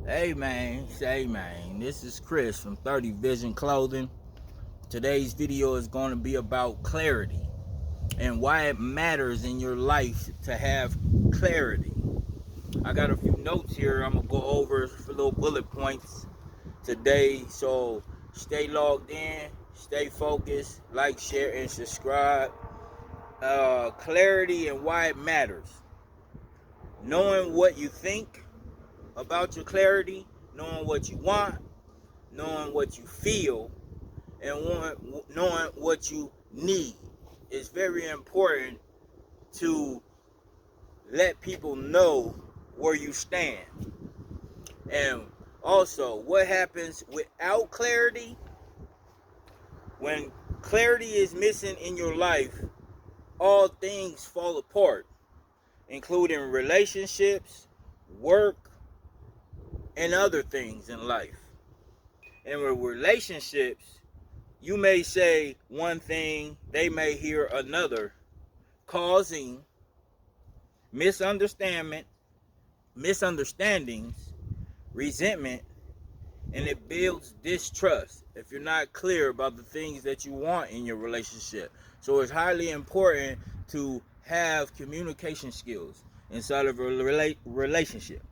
Hey man, this is Chris from 30 Vision Clothing. Today's video is going to be about clarity and why it matters in your life to have clarity. I got a few notes here I'm going to go over for little bullet points today, so stay logged in, stay focused, like, share, and subscribe. Clarity and why it matters. Knowing what you think about your clarity, knowing what you want, knowing what you feel, and knowing what you need. It's very important to let people know where you stand. And also, what happens without clarity? When clarity is missing in your life, all things fall apart, including relationships, work, and other things in life. And with relationships, you may say one thing, they may hear another, causing misunderstandings, resentment, and it builds distrust if you're not clear about the things that you want in your relationship. So it's highly important to have communication skills inside of a relationship.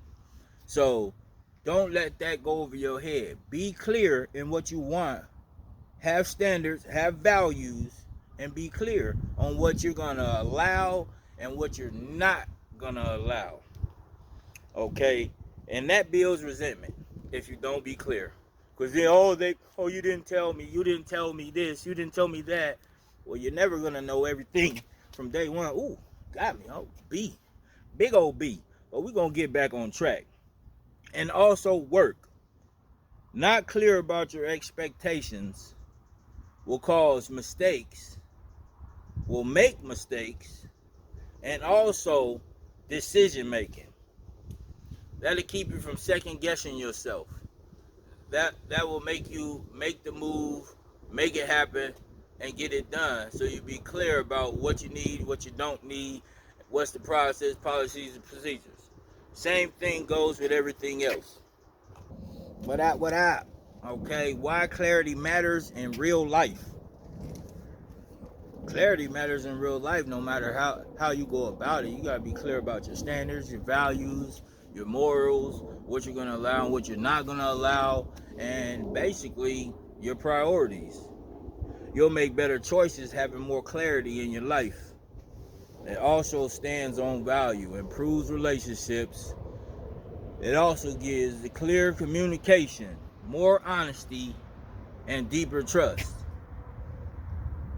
So don't let that go over your head. Be clear in what you want. Have standards, have values, and be clear on what you're going to allow and what you're not going to allow. Okay? And that builds resentment if you don't be clear. Because you didn't tell me, this, you didn't tell me that. Well, you're never going to know everything from day one. Ooh, got me. Oh, B. Big old B. But we're going to get back on track. And also work. Not clear about your expectations will cause mistakes, will make mistakes, and also decision making. That'll keep you from second guessing yourself. That will make you make the move, make it happen, and get it done. So you be clear about what you need, what you don't need, what's the process, policies, and procedures. Same thing goes with everything else. Okay, why clarity matters in real life. Clarity matters in real life no matter how you go about it. You got to be clear about your standards, your values, your morals, what you're going to allow and what you're not going to allow, and basically your priorities. You'll make better choices having more clarity in your life. It also stands on value, improves relationships. It also gives the clear communication, more honesty, and deeper trust.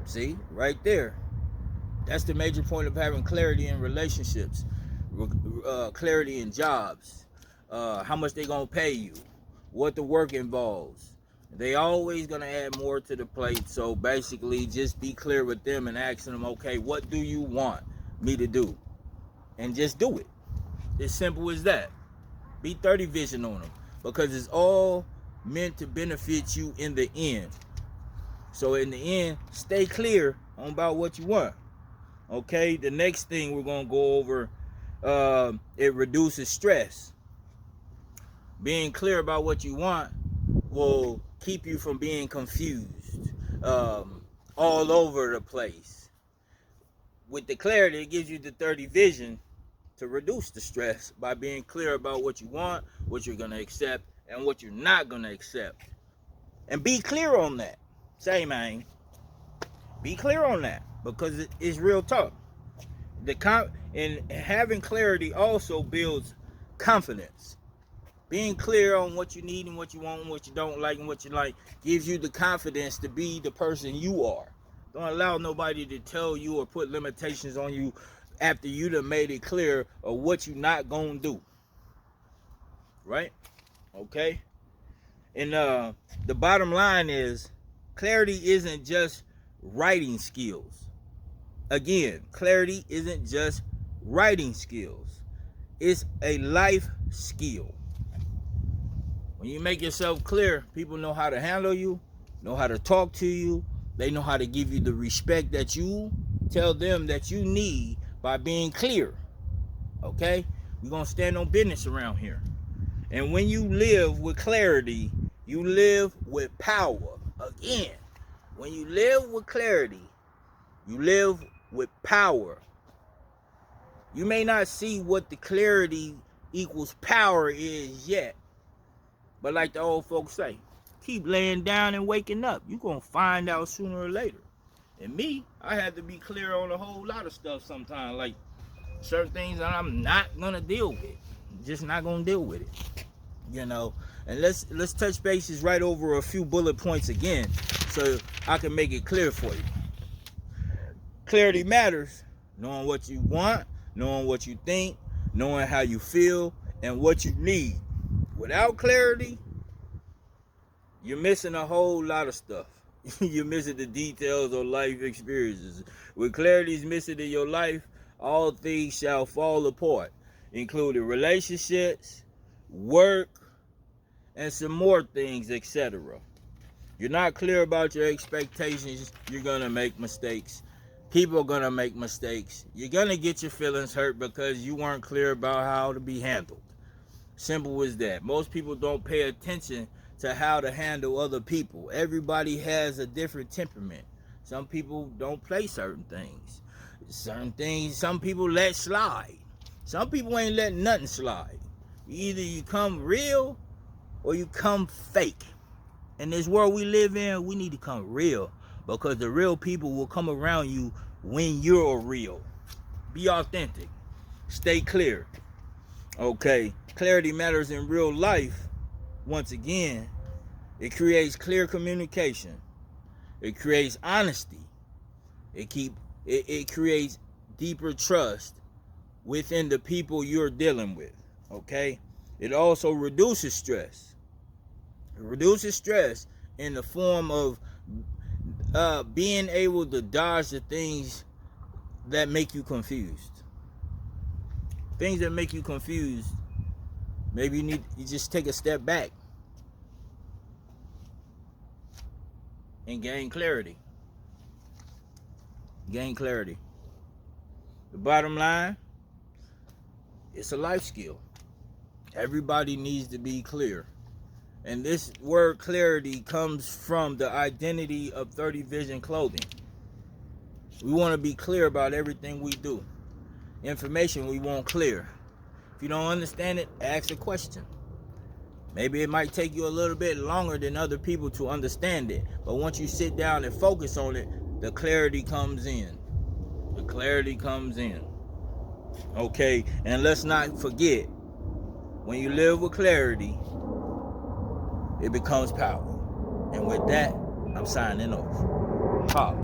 See, right there. That's the major point of having clarity in relationships, clarity in jobs, how much they gonna pay you, what the work involves. They always gonna add more to the plate. So basically, just be clear with them and asking them, okay, what do you want me to do? And just do it. It's simple as that. Be 30 vision on them because it's all meant to benefit you in the end. So in the end, stay clear on about what you want. Okay, the next thing we're going to go over, it reduces stress. Being clear about what you want will keep you from being confused all over the place. With the clarity, it gives you the 30 vision to reduce the stress by being clear about what you want, what you're going to accept, and what you're not going to accept. And be clear on that. Say, man, be clear on that because it's real talk. And having clarity also builds confidence. Being clear on what you need and what you want and what you don't like and what you like gives you the confidence to be the person you are. Don't allow nobody to tell you or put limitations on you after you done made it clear of what you're not going to do. Right? Okay? And the bottom line is clarity isn't just writing skills. Again, clarity isn't just writing skills. It's a life skill. When you make yourself clear, people know how to handle you, know how to talk to you. They know how to give you the respect that you tell them that you need by being clear. Okay? We're going to stand on business around here. And when you live with clarity, you live with power. Again, when you live with clarity, you live with power. You may not see what the clarity equals power is yet, but like the old folks say, keep laying down and waking up. You're going to find out sooner or later. And me, I had to be clear on a whole lot of stuff sometimes, like certain things that I'm not going to deal with. Just not going to deal with it. You know, and let's touch bases right over a few bullet points again so I can make it clear for you. Clarity matters. Knowing what you want, knowing what you think, knowing how you feel, and what you need. Without clarity, you're missing a whole lot of stuff. You're missing the details of life experiences. When clarity is missing in your life, all things shall fall apart, including relationships, work, and some more things, etc. You're not clear about your expectations, you're going to make mistakes. People are going to make mistakes. You're going to get your feelings hurt because you weren't clear about how to be handled. Simple as that. Most people don't pay attention to how to handle other people. Everybody has a different temperament. Some people don't play certain things. Certain things, some people let slide. Some people ain't letting nothing slide. Either you come real or you come fake. In this world we live in, we need to come real, because the real people will come around you when you're real. Be authentic. Stay clear. Okay, clarity matters in real life. Once again, it creates clear communication. It creates honesty. It creates deeper trust within the people you're dealing with. Okay? It also reduces stress. It reduces stress in the form of being able to dodge the things that make you confused. Things that make you confused, maybe you just take a step back and gain clarity. Gain clarity. The bottom line, it's a life skill. Everybody needs to be clear. And this word clarity comes from the identity of 30 Vision Clothing. We want to be clear about everything we do. Information we want clear. If you don't understand it, ask a question. Maybe it might take you a little bit longer than other people to understand it, but once you sit down and focus on it, the clarity comes in. The clarity comes in. Okay, and let's not forget, when you live with clarity, it becomes power. And with that, I'm signing off. Holla.